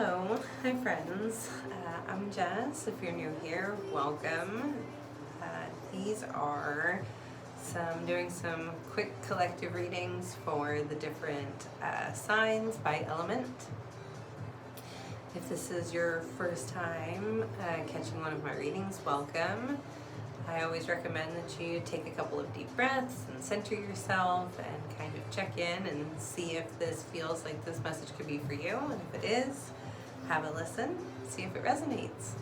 Hello, hi friends. I'm Jess. If you're new here, welcome. These are doing some quick collective readings for the different signs by element. If this is your first time catching one of my readings, welcome. I always recommend that you take a couple of deep breaths and center yourself and kind of check in and see if this feels like this message could be for you. And if it is, have a listen, see if it resonates.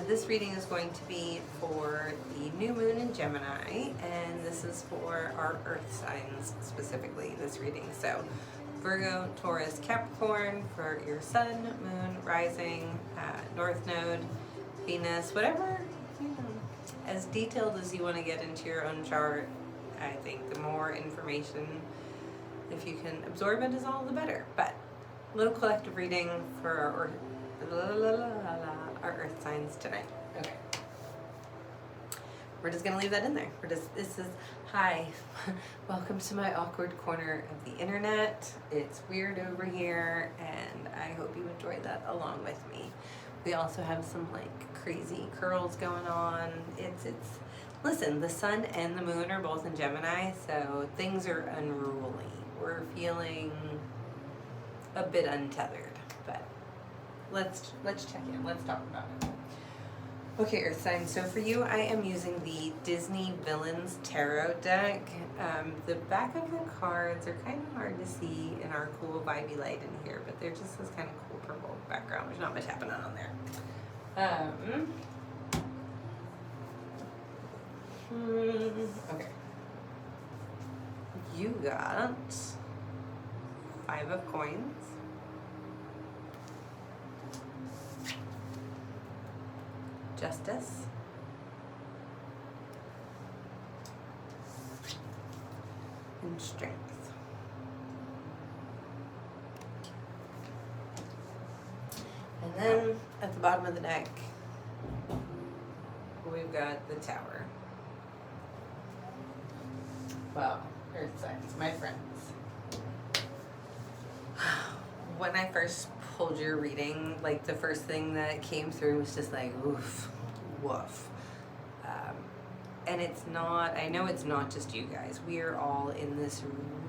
This reading is going to be for the new moon in Gemini, and this is for our earth signs specifically, this reading. So Virgo, Taurus, Capricorn for your sun, moon, rising, north node, Venus, whatever, as detailed as you want to get into your own chart. I think the more information, if you can absorb it, is all the better. But little collective reading for our earth signs tonight. Okay. We're just going to leave that in there. This is, hi, welcome to my awkward corner of the internet. It's weird over here, and I hope you enjoyed that along with me. We also have some crazy curls going on. Listen, the sun and the moon are both in Gemini, so things are unruly. We're feeling a bit untethered, but let's check in. Let's talk about it. Okay, Earth signs. So for you, I am using the Disney Villains Tarot deck. The back of the cards are kind of hard to see in our cool vibey light in here, but they're just this kind of cool purple background. There's not much happening on there. Okay. You got 5 of coins. Justice. And strength. And then at the bottom of the deck, we've got the Tower. Well, earth signs, my friends. When I first pulled your reading, the first thing that came through was just oof, woof. And it's not, I know it's not just you guys. We are all in this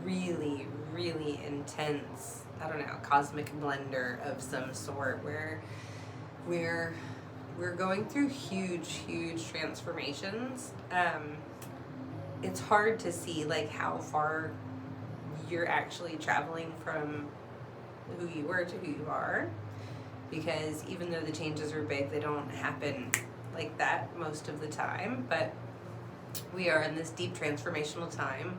really, really intense, I don't know, cosmic blender of some sort where we're going through huge transformations. It's hard to see how far you're actually traveling from who you were to who you are, because even though the changes are big, they don't happen like that most of the time. But we are in this deep transformational time,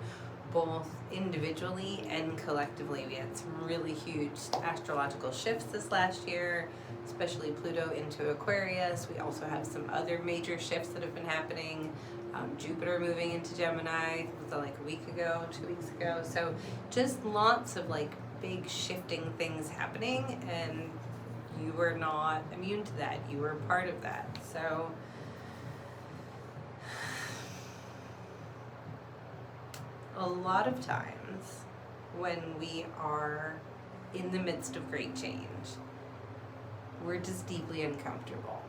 both individually and collectively. We had some really huge astrological shifts this last year, especially Pluto into Aquarius. We also have some other major shifts that have been happening. Jupiter moving into Gemini, was it a week ago, 2 weeks ago? So just lots of big shifting things happening, and you were not immune to that. You were part of that. So a lot of times when we are in the midst of great change, we're just deeply uncomfortable.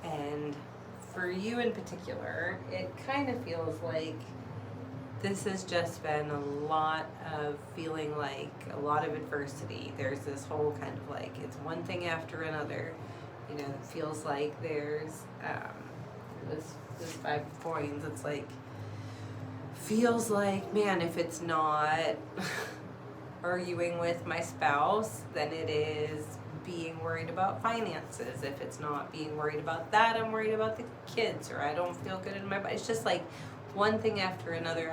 And for you in particular, it kind of feels like this has just been a lot of feeling a lot of adversity. There's this whole kind of it's one thing after another. It feels like there's this 5 of coins. It's feels like, man, if it's not arguing with my spouse, then it is being worried about finances. If it's not being worried about that, I'm worried about the kids, or I don't feel good in my body. It's just one thing after another.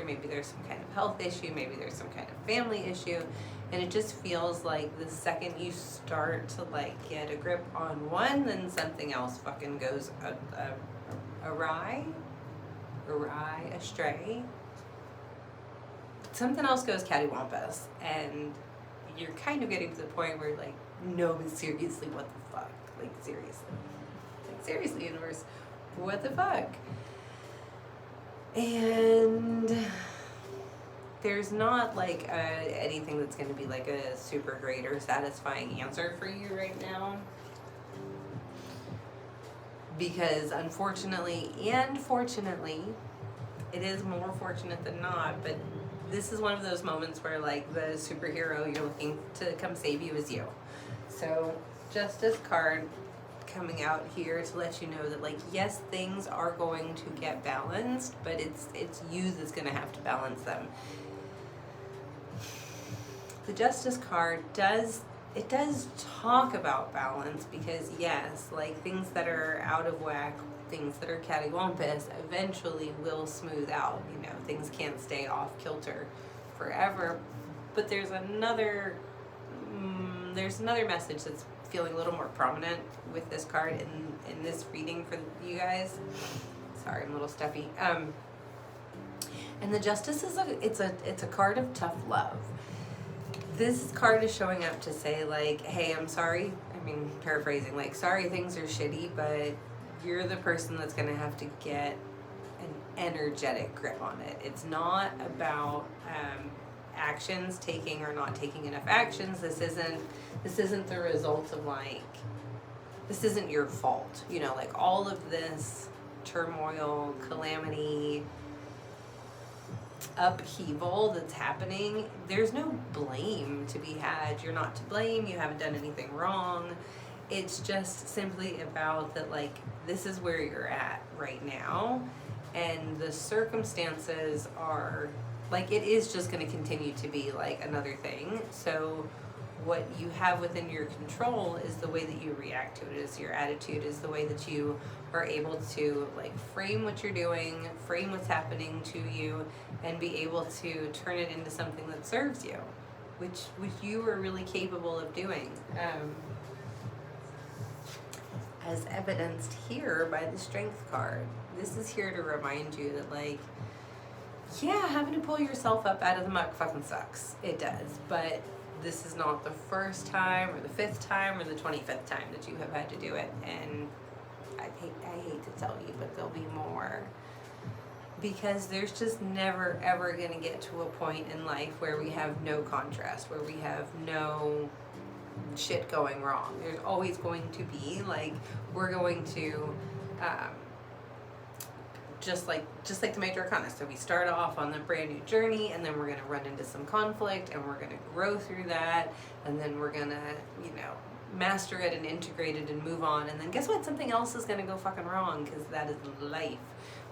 Maybe there's some kind of health issue, maybe there's some kind of family issue, and it just feels like the second you start to get a grip on one, then something else fucking goes astray. Something else goes cattywampus, and you're kind of getting to the point where no, but seriously, what the fuck? Seriously, universe, what the fuck? And there's not like anything that's going to be like a super great or satisfying answer for you right now. Because unfortunately and fortunately, it is more fortunate than not, but this is one of those moments where like the superhero you're looking to come save you is you. So Justice card coming out here to let you know that like, yes, things are going to get balanced, but it's you that's going to have to balance them. The Justice card does talk about balance, because yes, like things that are out of whack, things that are cattywampus eventually will smooth out. You know, things can't stay off kilter forever. But there's another message that's feeling a little more prominent with this card in this reading for you guys. Sorry, I'm a little stuffy. And the Justice is it's a card of tough love. This card is showing up to say like, hey, I'm sorry. I mean, paraphrasing, like, sorry things are shitty, but you're the person that's going to have to get an energetic grip on it. It's not about actions, taking or not taking enough actions. This isn't the result of like, this isn't your fault. You know, like all of this turmoil, calamity, upheaval that's happening, there's no blame to be had. You're not to blame. You haven't done anything wrong. It's just simply about that, like, this is where you're at right now, and the circumstances are like, it is just going to continue to be like another thing. So what you have within your control is the way that you react to it, is your attitude, is the way that you are able to like frame what you're doing, frame what's happening to you, and be able to turn it into something that serves you, which you are really capable of doing. As evidenced here by the Strength card. This is here to remind you that like, yeah, having to pull yourself up out of the muck fucking sucks. It does, but this is not the first time or the 5th time or the 25th time that you have had to do it, and I hate to tell you, but there'll be more, because there's just never ever going to get to a point in life where we have no contrast, where we have no shit going wrong. There's always going to be like, we're going to just like the Major Arcana. So we start off on the brand new journey, and then we're going to run into some conflict, and we're going to grow through that, and then we're going to, you know, master it and integrate it and move on. And then guess what? Something else is going to go fucking wrong, because that is life.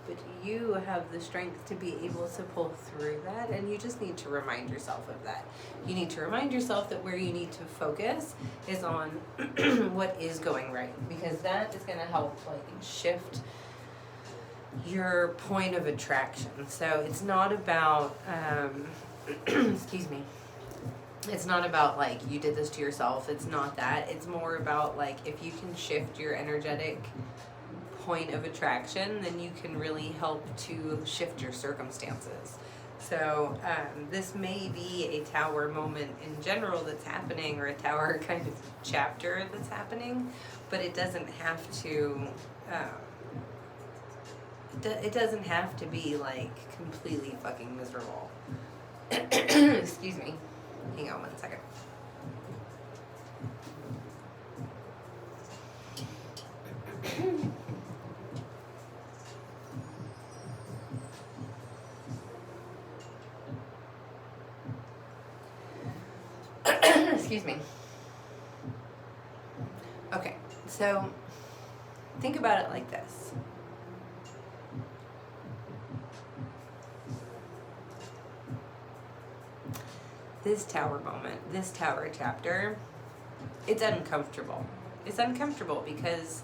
But you have the strength to be able to pull through that, and you just need to remind yourself of that. You need to remind yourself that where you need to focus is on what is going right, because that is going to help like shift your point of attraction. So it's not about excuse me, it's not about like you did this to yourself. It's not that. It's more about like, if you can shift your energetic point of attraction, then you can really help to shift your circumstances. So this may be a tower moment in general that's happening, or a tower kind of chapter that's happening, but it doesn't have to it doesn't have to be like completely fucking miserable. Excuse me. Hang on 1 second. Excuse me. Okay, so think about it like this. This tower moment, this tower chapter, it's uncomfortable. It's uncomfortable because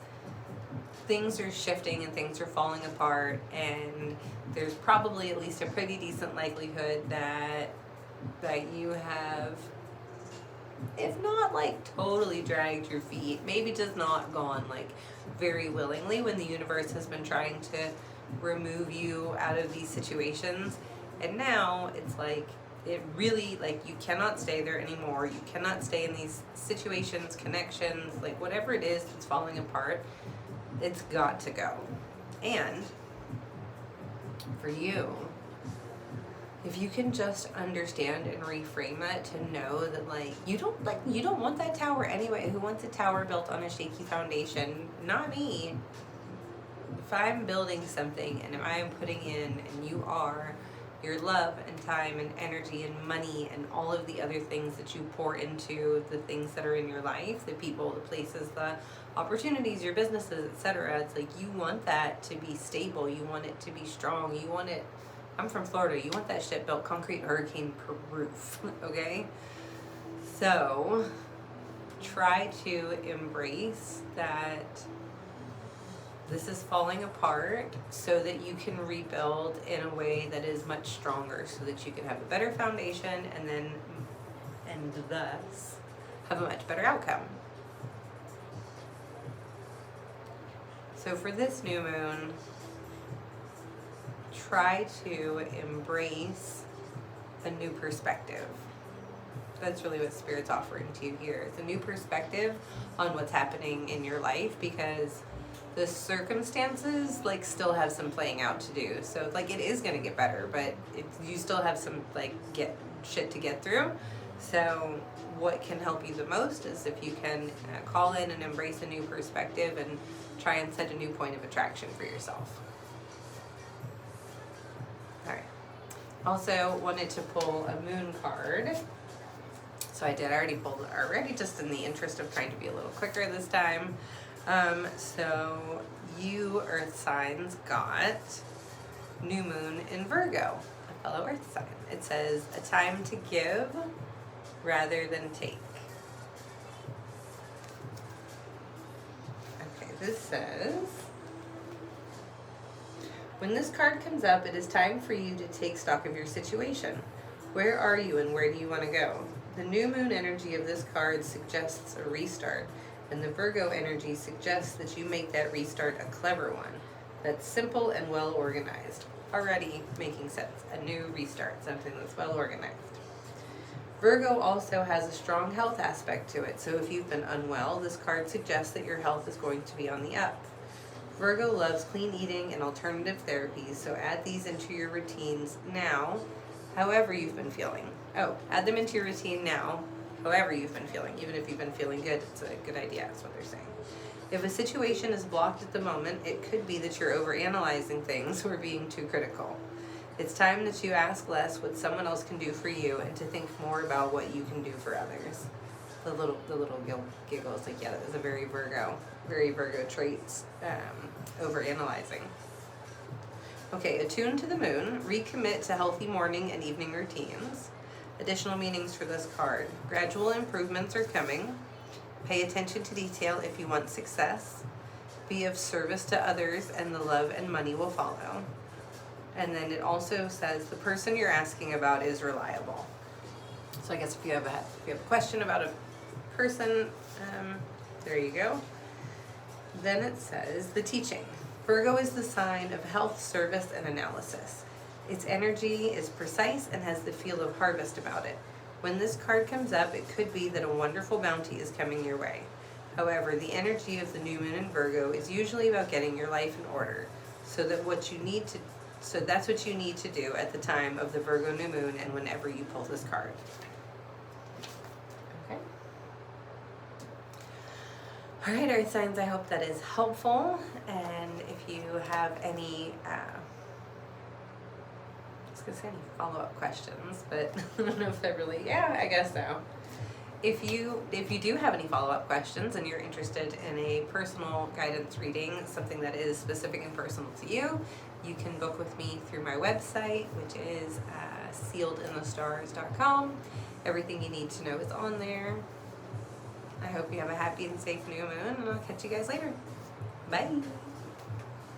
things are shifting and things are falling apart, and there's probably at least a pretty decent likelihood that you have, if not like totally dragged your feet, maybe just not gone like very willingly, when the universe has been trying to remove you out of these situations. And now it's like, it really, like, you cannot stay there anymore. You cannot stay in these situations, connections, like whatever it is that's falling apart, it's got to go. And for you, if you can just understand and reframe that to know that you don't want that tower anyway. Who wants a tower built on a shaky foundation? Not me. If I'm building something and if I am putting in, and you are, your love and time and energy and money and all of the other things that you pour into the things that are in your life, the people, the places, the opportunities, your businesses, etc. It's like you want that to be stable. You want it to be strong. You want it. I'm from Florida. You want that shit built concrete, hurricane proof. Okay? So try to embrace that this is falling apart so that you can rebuild in a way that is much stronger, so that you can have a better foundation and thus have a much better outcome. So for this new moon, try to embrace a new perspective. That's really what Spirit's offering to you here. It's a new perspective on what's happening in your life, because the circumstances still have some playing out to do. So it is going to get better, but you still have some shit to get through. So what can help you the most is if you can call in and embrace a new perspective and try and set a new point of attraction for yourself. All right. Also wanted to pull a moon card. So I already pulled it already, just in the interest of trying to be a little quicker this time. So you Earth signs got new moon in Virgo, a fellow Earth sign. It says a time to give rather than take. Okay, this says, when this card comes up, it is time for you to take stock of your situation. Where are you and where do you want to go? The new moon energy of this card suggests a restart. And the Virgo energy suggests that you make that restart a clever one, that's simple and well organized. Already making sense. A new restart, something that's well organized. Virgo also has a strong health aspect to it, so if you've been unwell, this card suggests that your health is going to be on the up. Virgo loves clean eating and alternative therapies, so add these into your routines now, however you've been feeling. Add them into your routine now, however you've been feeling. Even if you've been feeling good, it's a good idea. That's what they're saying. If a situation is blocked at the moment, it could be that you're overanalyzing things or being too critical. It's time that you ask less what someone else can do for you and to think more about what you can do for others. The little giggle is yeah, that was a very Virgo traits, overanalyzing. Okay, attune to the moon, recommit to healthy morning and evening routines. Additional meanings for this card. Gradual improvements are coming. Pay attention to detail if you want success. Be of service to others and the love and money will follow. And then it also says the person you're asking about is reliable. So I guess if you have a question about a person, there you go. Then it says the teaching. Virgo is the sign of health, service, and analysis. Its energy is precise and has the feel of harvest about it. When this card comes up, it could be that a wonderful bounty is coming your way. However, the energy of the new moon in Virgo is usually about getting your life in order, so that's what you need to do at the time of the Virgo new moon and whenever you pull this card. Okay. All right, Earth signs, I hope that is helpful. And if you have any any follow-up questions, but I don't know if that really, I guess so. If you do have any follow-up questions and you're interested in a personal guidance reading, something that is specific and personal to you, you can book with me through my website, which is sealedinthestars.com. Everything you need to know is on there. I hope you have a happy and safe new moon, and I'll catch you guys later. Bye.